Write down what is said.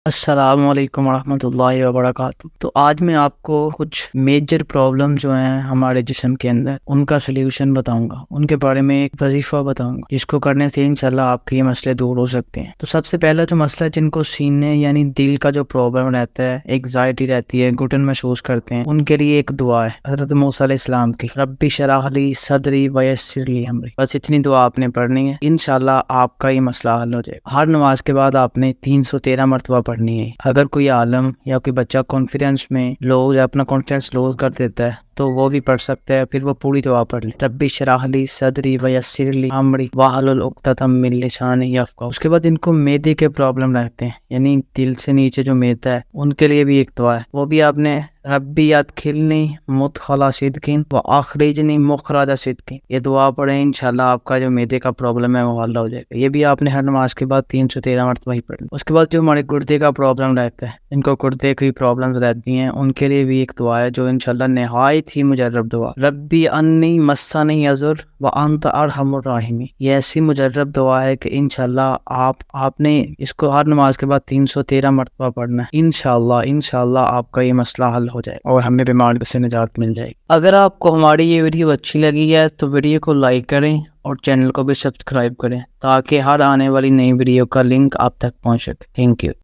السلام علیکم ورحمۃ اللہ وبرکاتہ۔ تو آج میں آپ کو کچھ میجر پرابلم جو ہیں ہمارے جسم کے اندر ان کا سلیوشن بتاؤں گا، ان کے بارے میں ایک وظیفہ بتاؤں گا جس کو کرنے سے انشاءاللہ آپ کے یہ مسئلے دور ہو سکتے ہیں۔ تو سب سے پہلا جو مسئلہ جن کو سینے یعنی دل کا جو پرابلم رہتا ہے، ایگزائٹی رہتی ہے، گھٹن محسوس کرتے ہیں، ان کے لیے ایک دعا ہے حضرت موسیٰ علیہ السلام کی، ربی شرح لی صدری ویسر لی امری۔ بس اتنی دعا آپ نے پڑھنی ہے، انشاءاللہ آپ کا یہ مسئلہ حل ہو جائے گا۔ ہر نماز کے بعد آپ نے 313 مرتبہ پڑھنی ہے۔ اگر کوئی عالم یا کوئی بچہ کانفیڈنس میں لوز یا اپنا کانفیڈنس لوز کر دیتا ہے تو وہ بھی پڑھ سکتا ہے، پھر وہ پوری دعا پڑھ لے، ربی شرح لی صدری ویسر لی امری واحلل عقدۃ من لسانی یفقہوا۔ اس کے بعد ان کو معدے کے پرابلم رہتے ہیں، یعنی دل سے نیچے جو معدہ ہے، ان کے لیے بھی ایک دعا ہے، وہ بھی آپ نے ربی ادخلنی مدخل صدق واخرجنی مخرج صدق، یہ دعا پڑھیں، انشاءاللہ آپ کا جو معدے کا پرابلم ہے وہ حل ہو جائے گا۔ یہ بھی آپ نے ہر نماز کے بعد 313 مرتبہ ہی پڑھنا۔ اس کے بعد جو ہمارے گردے کا پرابلم رہتا ہے، جن کو گردے کی پرابلم رہتی ہیں، ان کے لیے بھی ایک دعا ہے جو انشاءاللہ نہایت ہی مجرب دعا، ربی انی مسنی یضر وانت ارحم الراحمین۔ یہ ایسی مجرب دعا ہے کہ انشاءاللہ آپ نے اس کو ہر نماز کے بعد 313 مرتبہ پڑھنا ہے، انشاءاللہ آپ کا یہ مسئلہ حل ہو جائے اور ہمیں بیماریوں سے نجات مل جائے گی۔ اگر آپ کو ہماری یہ ویڈیو اچھی لگی ہے تو ویڈیو کو لائک کریں اور چینل کو بھی سبسکرائب کریں تاکہ ہر آنے والی نئی ویڈیو کا لنک آپ تک پہنچ سکے۔ Thank you.